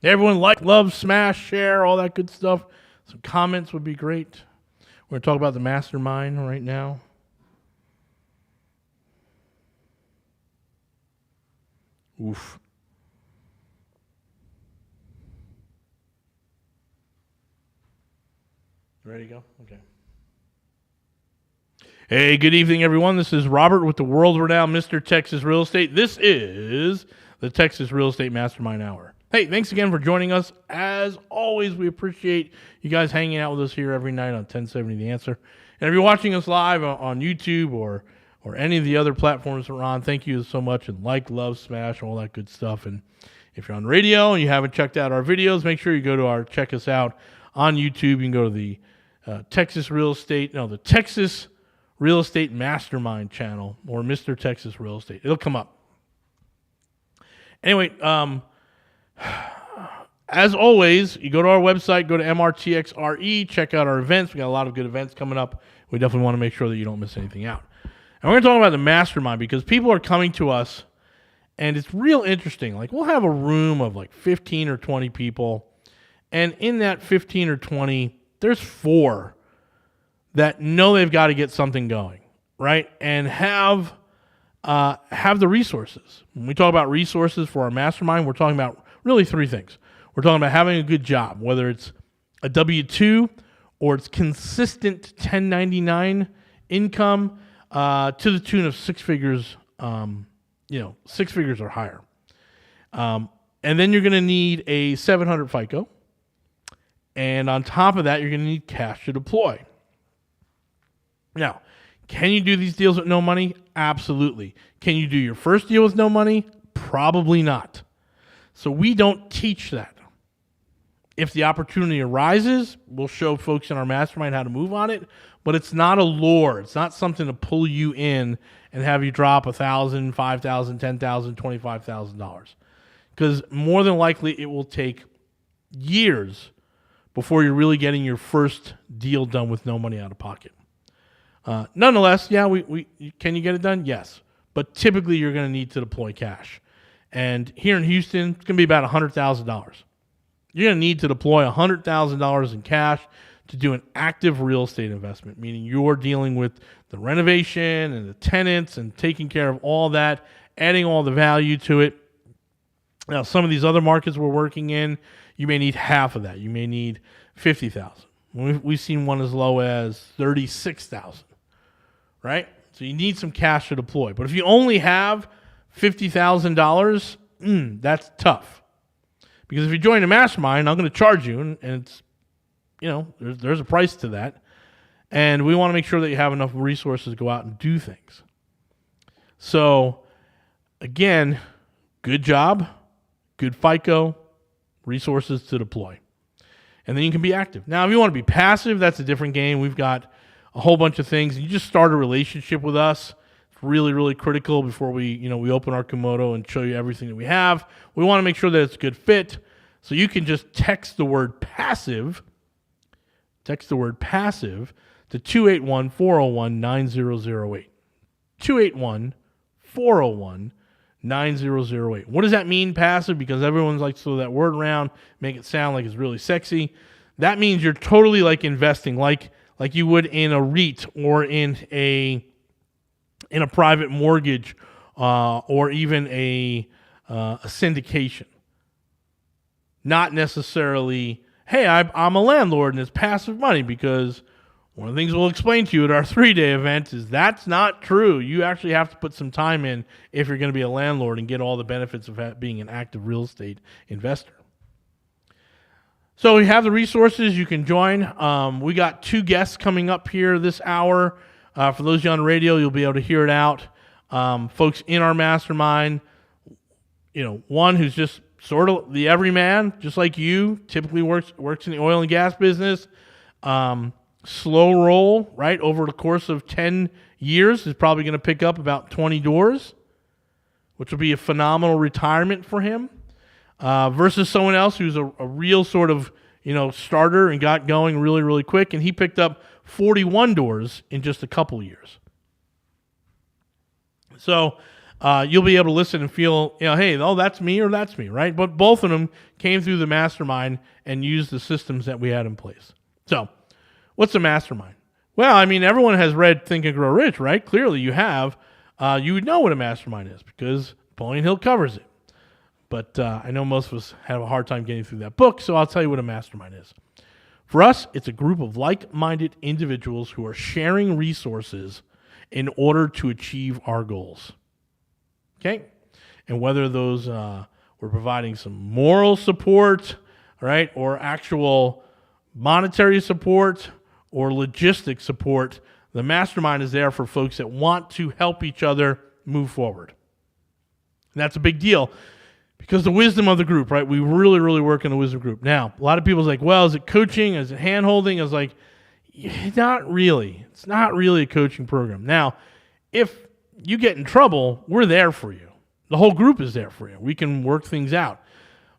Everyone like, love, smash, share, all that good stuff. Some comments would be great. We're going to talk about the Mastermind right now. Oof. Ready to go? Okay. Hey, good evening, everyone. This is Robert with the world-renowned Mr. Texas Real Estate. This is the Texas Real Estate Mastermind Hour. Hey, thanks again for joining us. As always, we appreciate you guys hanging out with us here every night on 1070 The Answer. And if you're watching us live on YouTube or any of the other platforms we're on, thank you so much. And like, love, smash, all that good stuff. And if you're on radio and you haven't checked out our videos, make sure you go to check us out on YouTube. You can go to the Texas Real Estate Mastermind channel or Mr. Texas Real Estate. It'll come up. Anyway, as always, you go to our website, go to MRTXRE, check out our events. We got a lot of good events coming up. We definitely want to make sure that you don't miss anything out. And we're going to talk about the Mastermind because people are coming to us, and it's real interesting. Like, we'll have a room of like 15 or 20 people, and in that 15 or 20, there's 4 that know they've got to get something going, right? And have the resources. When we talk about resources for our mastermind, we're talking about really 3 things. We're talking about having a good job, whether it's a W-2 or it's consistent 1099 income to the tune of 6 figures, 6 figures or higher. And then you're going to need a 700 FICO. And on top of that, you're going to need cash to deploy. Now, can you do these deals with no money? Absolutely. Can you do your first deal with no money? Probably not. So we don't teach that. If the opportunity arises, we'll show folks in our mastermind how to move on it, but it's not a lure. It's not something to pull you in and have you drop $1,000, $5,000, $10,000, $25,000. Because more than likely it will take years before you're really getting your first deal done with no money out of pocket. Nonetheless, yeah, can you get it done? Yes. But typically you're going to need to deploy cash. And here in Houston, it's going to be about $100,000. You're going to need to deploy $100,000 in cash to do an active real estate investment, meaning you're dealing with the renovation and the tenants and taking care of all that, adding all the value to it. Now, some of these other markets we're working in, you may need half of that. You may need $50,000. We've seen one as low as $36,000, right? So you need some cash to deploy. But if you only have $50,000, that's tough. Because if you join a mastermind, I'm going to charge you, and it's, there's a price to that. And we want to make sure that you have enough resources to go out and do things. So, again, good job, good FICO, resources to deploy. And then you can be active. Now, if you want to be passive, that's a different game. We've got a whole bunch of things. You just start a relationship with us. It's really, really critical before we open our Komodo and show you everything that we have. We want to make sure that it's a good fit. So you can just text the word passive. Text the word passive to 281-401-9008. 281-401-9008. What does that mean, passive? Because everyone's like to throw that word around, make it sound like it's really sexy. That means you're totally like investing, like you would in a REIT or in a private mortgage or even a syndication. Not necessarily, hey, I'm a landlord and it's passive money, because one of the things we'll explain to you at our 3-day event is that's not true. You actually have to put some time in if you're going to be a landlord and get all the benefits of being an active real estate investor. So we have the resources. You can join. We got 2 guests coming up here this hour. For those of you on radio, you'll be able to hear it out. Folks in our mastermind, one who's just sort of the everyman, just like you, typically works in the oil and gas business. Slow roll, right? Over the course of 10 years is probably going to pick up about 20 doors, which will be a phenomenal retirement for him. Versus someone else who's a real sort of, starter and got going really, really quick. And he picked up 41 doors in just a couple years. So you'll be able to listen and feel, hey, oh, that's me or that's me, right? But both of them came through the mastermind and used the systems that we had in place. So, what's a mastermind? Well, I mean, everyone has read Think and Grow Rich, right? Clearly you have. You would know what a mastermind is because Napoleon Hill covers it. But I know most of us have a hard time getting through that book, so I'll tell you what a mastermind is. For us, it's a group of like-minded individuals who are sharing resources in order to achieve our goals. Okay? And whether those we're providing some moral support, right, or actual monetary support or logistic support, the mastermind is there for folks that want to help each other move forward. And that's a big deal because the wisdom of the group, right? We really, really work in the wisdom group. Now, a lot of people's like, well, is it coaching? Is it hand-holding? I was like, not really. It's not really a coaching program. Now, if you get in trouble, we're there for you. The whole group is there for you. We can work things out.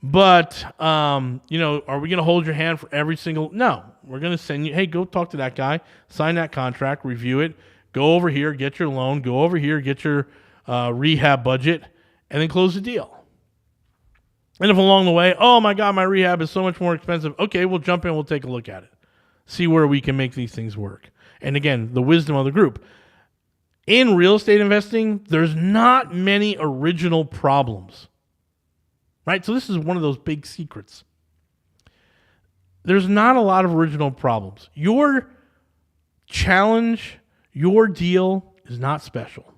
But, are we going to hold your hand for every single? No. We're going to send you, hey, go talk to that guy, sign that contract, review it, go over here, get your loan, go over here, get your rehab budget, and then close the deal. And if along the way, oh my God, my rehab is so much more expensive, okay, we'll jump in, we'll take a look at it. See where we can make these things work. And again, the wisdom of the group. In real estate investing, there's not many original problems. Right? So this is one of those big secrets. There's not a lot of original problems. Your challenge, your deal is not special.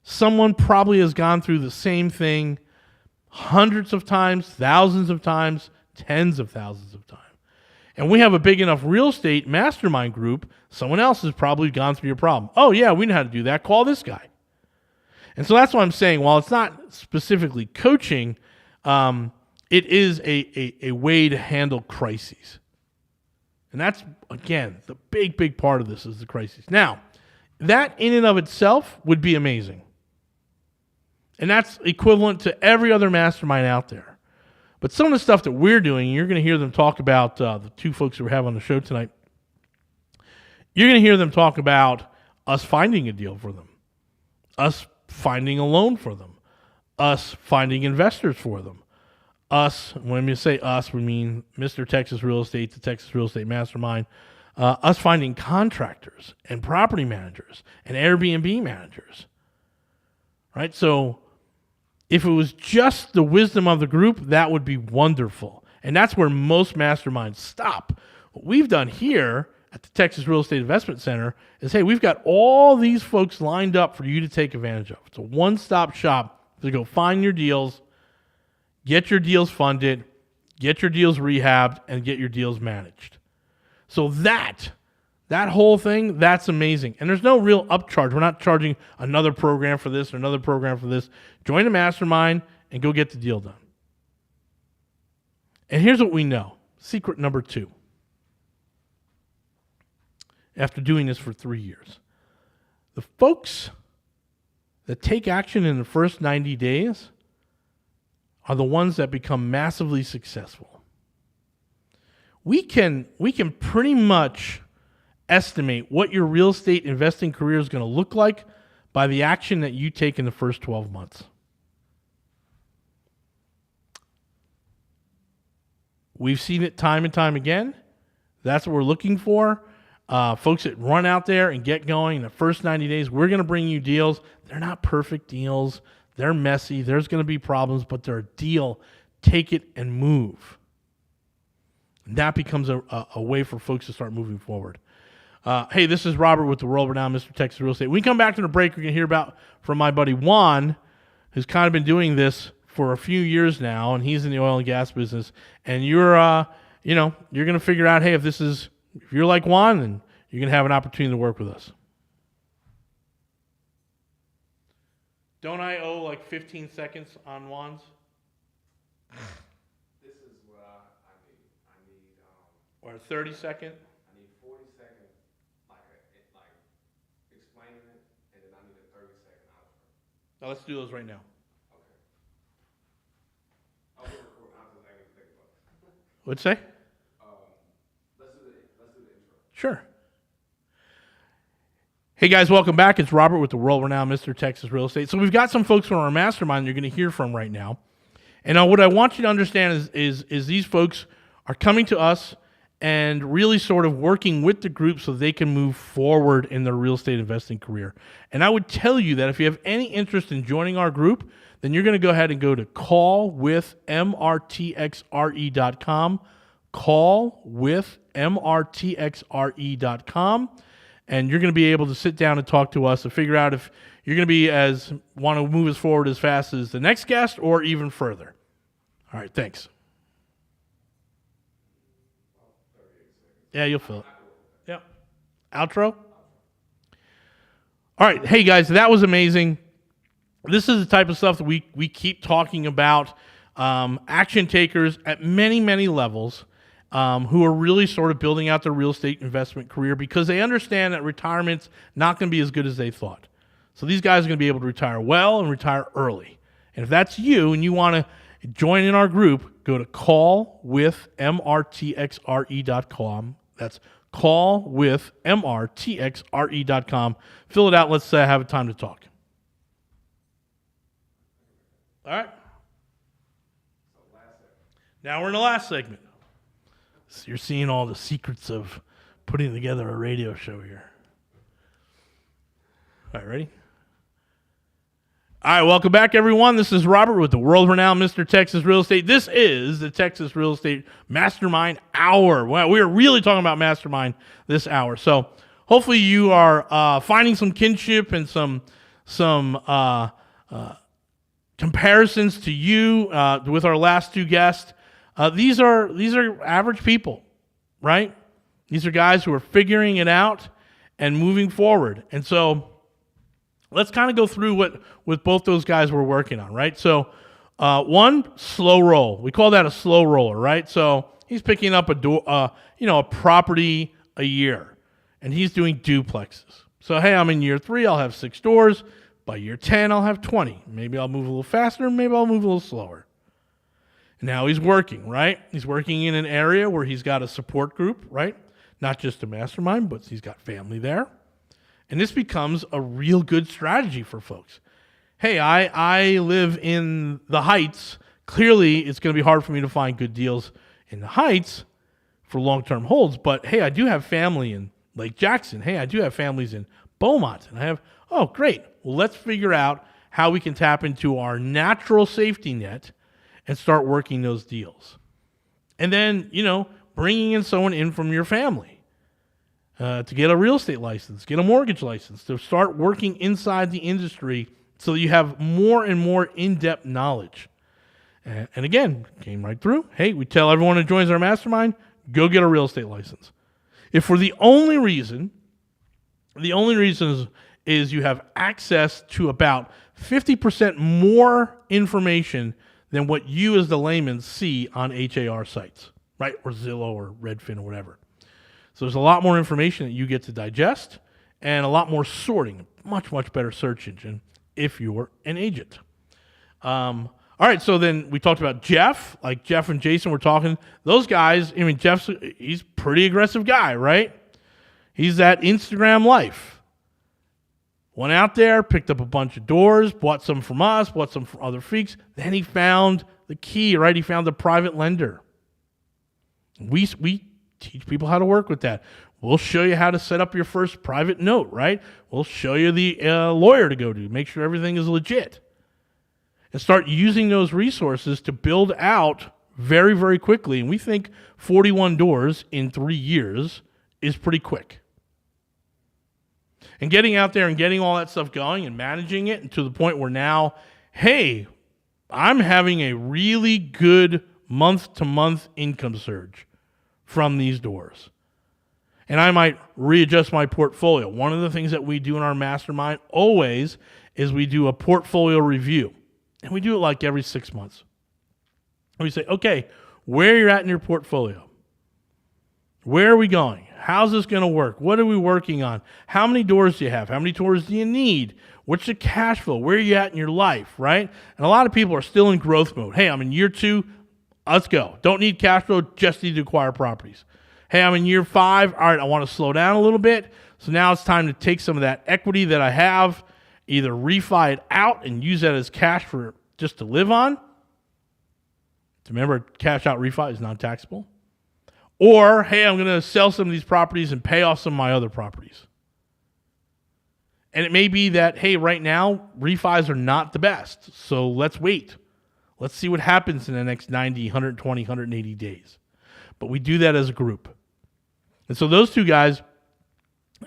Someone probably has gone through the same thing hundreds of times, thousands of times, tens of thousands of times. And we have a big enough real estate mastermind group, someone else has probably gone through your problem. Oh, yeah, we know how to do that. Call this guy. And so that's what I'm saying. While it's not specifically coaching, it is a way to handle crises. And that's, again, the big, big part of this is the crises. Now, that in and of itself would be amazing. And that's equivalent to every other mastermind out there. But some of the stuff that we're doing, you're going to hear them talk about the two folks that we have on the show tonight. You're going to hear them talk about us finding a deal for them, us finding a loan for them, us finding investors for them, us, when we say us, we mean Mr. Texas Real Estate, the Texas Real Estate Mastermind, us finding contractors and property managers and Airbnb managers, right? So if it was just the wisdom of the group, that would be wonderful. And that's where most masterminds stop. What we've done here at the Texas Real Estate Investment Center is, hey, we've got all these folks lined up for you to take advantage of. It's a one-stop shop to go find your deals, get your deals funded, get your deals rehabbed, and get your deals managed. So that whole thing, that's amazing. And there's no real upcharge. We're not charging another program for this or another program for this. Join a mastermind and go get the deal done. And here's what we know. Secret number 2. After doing this for 3 years. The folks that take action in the first 90 days are the ones that become massively successful. We can pretty much estimate what your real estate investing career is going to look like by the action that you take in the first 12 months. We've seen it time and time again. That's what we're looking for. Folks that run out there and get going in the first 90 days, we're going to bring you deals. They're not perfect deals. They're messy. There's going to be problems, but they're a deal. Take it and move. And that becomes a way for folks to start moving forward. Hey, this is Robert with the World Renowned Mr. Texas Real Estate. When we come back to the break, we're going to hear about from my buddy Juan, who's kind of been doing this for a few years now, and he's in the oil and gas business. And you're going to figure out, hey, if you're like Juan, then you're going to have an opportunity to work with us. Don't I owe like 15 seconds on Juan's? This is what I need. I need or a 30 second? I need 40 seconds, like explaining it, and then I need a 30-second outro. Now let's do those right now. Okay. I'll record. I'll just actually think about it. What'd you say? Let's do the intro. Sure. Hey guys, welcome back. It's Robert with the world-renowned Mr. Texas Real Estate. So we've got some folks from our mastermind you're going to hear from right now. And what I want you to understand is these folks are coming to us and really sort of working with the group so they can move forward in their real estate investing career. And I would tell you that if you have any interest in joining our group, then you're going to go ahead and go to callwithmrtxre.com, callwithmrtxre.com, and you're going to be able to sit down and talk to us and figure out if you're going to want to move us forward as fast as the next guest or even further. All right, thanks. Yeah, you'll fill it. Yep. Outro? All right, hey guys, that was amazing. This is the type of stuff that we keep talking about. Action takers at many, many levels who are really sort of building out their real estate investment career because they understand that retirement's not going to be as good as they thought. So these guys are going to be able to retire well and retire early. And if that's you and you want to join in our group, go to callwithmrtxre.com. That's callwithmrtxre.com. Fill it out. Let's have a time to talk. All right. Now we're in the last segment. So you're seeing all the secrets of putting together a radio show here. All right, ready? All right, welcome back, everyone. This is Robert with the world-renowned Mr. Texas Real Estate. This is the Texas Real Estate Mastermind Hour. Well, we are really talking about Mastermind this hour. So hopefully you are finding some kinship and some comparisons to you with our last two guests. These are average people, right? These are guys who are figuring it out and moving forward. And so let's kind of go through what both those guys were working on, right? So one, slow roll. We call that a slow roller, right? So he's picking up a property a year, and he's doing duplexes. So, hey, I'm in year 3, I'll have 6 doors. By year 10, I'll have 20. Maybe I'll move a little faster, maybe I'll move a little slower. And now he's working, right? He's working in an area where he's got a support group, right? Not just a mastermind, but he's got family there. And this becomes a real good strategy for folks. Hey, I live in the Heights. Clearly, it's going to be hard for me to find good deals in the Heights for long-term holds. But, hey, I do have family in Lake Jackson. Hey, I do have families in Beaumont. And I have, oh, great. Well, let's figure out how we can tap into our natural safety net and start working those deals. And then, bringing in someone in from your family. To get a real estate license, get a mortgage license, to start working inside the industry so that you have more and more in-depth knowledge. And again, came right through. Hey, we tell everyone who joins our mastermind, go get a real estate license. If for the only reason is you have access to about 50% more information than what you as the layman see on HAR sites, right? Or Zillow or Redfin or whatever. So there's a lot more information that you get to digest and a lot more sorting, much, much better search engine if you're an agent. All right, so then we talked about Jeff. Like Jeff and Jason were talking. Those guys, he's a pretty aggressive guy, right? He's that Instagram life. Went out there, picked up a bunch of doors, bought some from us, bought some from other freaks. Then he found the key, right? He found the private lender. We teach people how to work with that. We'll show you how to set up your first private note, right? We'll show you the lawyer to go to, make sure everything is legit. And start using those resources to build out very, very quickly. And we think 41 doors in 3 years is pretty quick. And getting out there and getting all that stuff going and managing it, and to the point where now, hey, I'm having a really good month-to-month income surge from these doors. And I might readjust my portfolio. One of the things that we do in our mastermind always is we do a portfolio review. And we do it like every 6 months. And we say, okay, where you're at in your portfolio. Where are we going? How's this going to work? What are we working on? How many doors do you have? How many doors do you need? What's the cash flow? Where are you at in your life, right? And a lot of people are still in growth mode. Hey, I'm in year 2. Let's go. Don't need cash flow, just need to acquire properties. Hey, I'm in year 5. All right, I want to slow down a little bit. So now it's time to take some of that equity that I have, either refi it out and use that as cash for just to live on. Remember, cash out refi is non-taxable. Or, hey, I'm going to sell some of these properties and pay off some of my other properties. And it may be that, hey, right now, refis are not the best. So let's wait. Let's see what happens in the next 90, 120, 180 days. But we do that as a group. And so those two guys,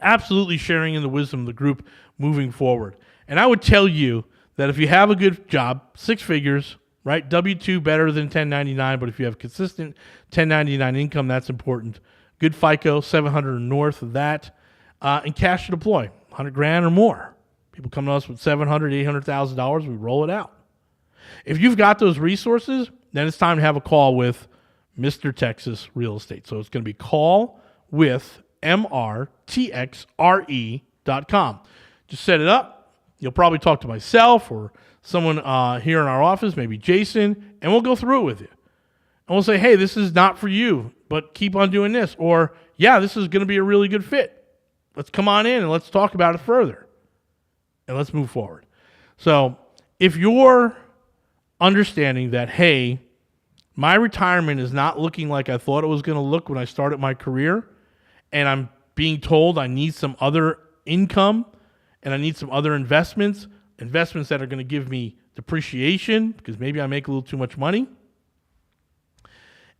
absolutely sharing in the wisdom of the group moving forward. And I would tell you that if you have a good job, 6 figures, right? W-2 better than 1099, but if you have consistent 1099 income, that's important. Good FICO, 700 or north of that, and cash to deploy, 100 grand or more. People come to us with $700,000, $800,000, we roll it out. If you've got those resources, then it's time to have a call with Mr. Texas Real Estate. So it's going to be call with MRTXRE.com. Just set it up. You'll probably talk to myself or someone here in our office, maybe Jason, and we'll go through it with you. And we'll say, hey, this is not for you, but keep on doing this. Or, yeah, this is going to be a really good fit. Let's come on in and let's talk about it further. And let's move forward. So if you're understanding that, hey, my retirement is not looking like I thought it was going to look when I started my career, and I'm being told I need some other income and I need some other investments that are going to give me depreciation because maybe I make a little too much money.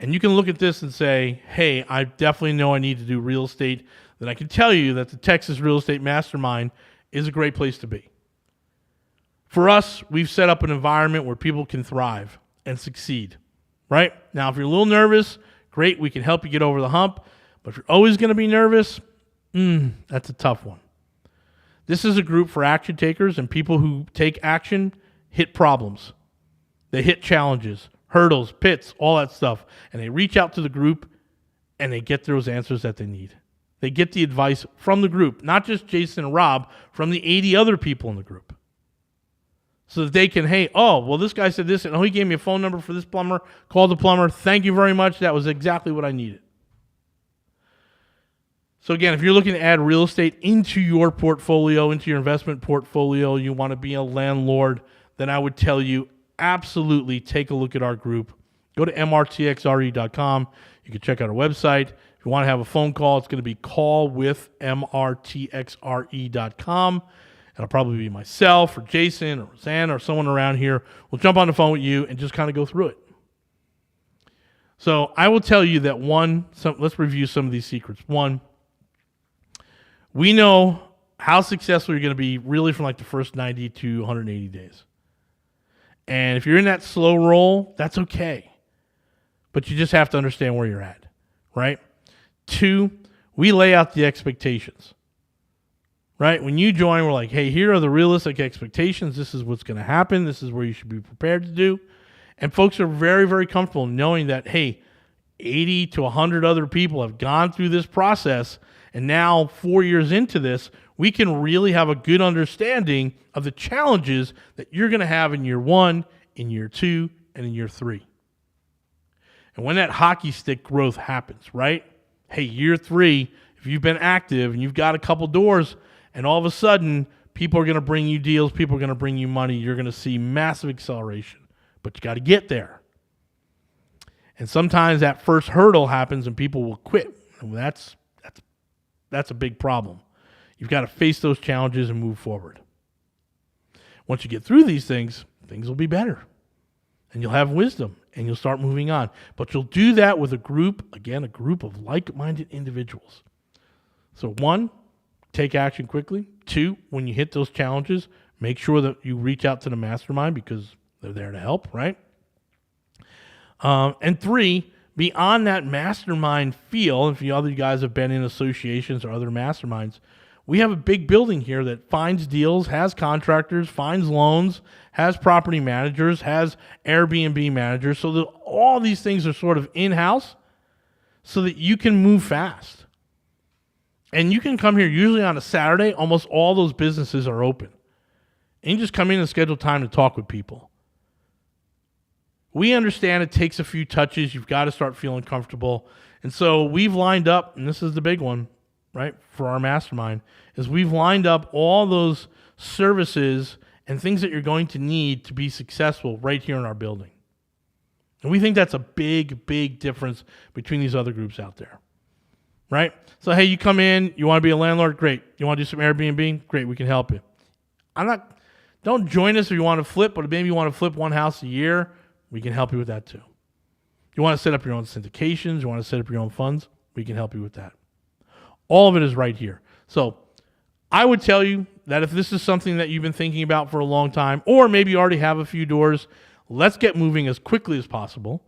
And you can look at this and say, hey, I definitely know I need to do real estate. Then I can tell you that the Texas Real Estate Mastermind is a great place to be. For us, we've set up an environment where people can thrive and succeed, right? Now, if you're a little nervous, great, we can help you get over the hump. But if you're always going to be nervous, that's a tough one. This is a group for action takers, and people who take action hit problems. They hit challenges, hurdles, pits, all that stuff. And they reach out to the group, and they get those answers that they need. They get the advice from the group, not just Jason and Rob, from the 80 other people in the group. So that they can, hey, oh, well, this guy said this, and he gave me a phone number for this plumber. Call the plumber. Thank you very much. That was exactly what I needed. So again, if you're looking to add real estate into your portfolio, into your investment portfolio, you want to be a landlord, then I would tell you absolutely take a look at our group. Go to mrtxre.com. You can check out our website. If you want to have a phone call, it's going to be call with mrtxre.com. It'll probably be myself or Jason or Rosanna or someone around here. We'll jump on the phone with you and just kind of go through it. So I will tell you that let's review some of these secrets. One, we know how successful you're going to be really from like the first 90 to 180 days. And if you're in that slow roll, that's okay. But you just have to understand where you're at, right? 2, we lay out the expectations, right? When you join, we're like, hey, here are the realistic expectations. This is what's going to happen. This is where you should be prepared to do. And folks are very, very comfortable knowing that, hey, 80 to 100 other people have gone through this process. And now 4 years into this, we can really have a good understanding of the challenges that you're going to have in year 1, in year 2, and in year 3. And when that hockey stick growth happens, right? Hey, year 3, if you've been active and you've got a couple doors and all of a sudden people are going to bring you deals, people are going to bring you money, you're going to see massive acceleration. But you got to get there. And sometimes that first hurdle happens and people will quit. And that's a big problem. You've got to face those challenges and move forward. Once you get through these things will be better. And you'll have wisdom and you'll start moving on. But you'll do that with a group of like-minded individuals. So 1, take action quickly. 2, when you hit those challenges, make sure that you reach out to the mastermind because they're there to help, right? And 3, beyond that mastermind feel, if you other guys have been in associations or other masterminds, we have a big building here that finds deals, has contractors, finds loans, has property managers, has Airbnb managers, so that all these things are sort of in-house so that you can move fast. And you can come here usually on a Saturday. Almost all those businesses are open. And you just come in and schedule time to talk with people. We understand it takes a few touches. You've got to start feeling comfortable. And so we've lined up, and this is the big one, right, for our mastermind, is we've lined up all those services and things that you're going to need to be successful right here in our building. And we think that's a big, big difference between these other groups out there, right? So, hey, you come in, you want to be a landlord? Great. You want to do some Airbnb? Great, we can help you. Don't join us if you want to flip, but maybe you want to flip one house a year, we can help you with that too. You want to set up your own syndications, you want to set up your own funds, we can help you with that. All of it is right here. So I would tell you that if this is something that you've been thinking about for a long time, or maybe you already have a few doors, let's get moving as quickly as possible,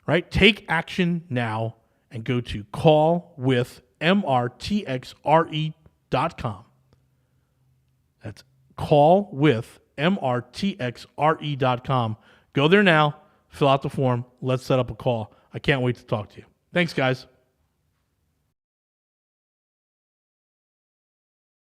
right? Take action now and go to callwithmrtxre.com. That's callwithmrtxre.com. Go there now, fill out the form, let's set up a call. I can't wait to talk to you. Thanks, guys.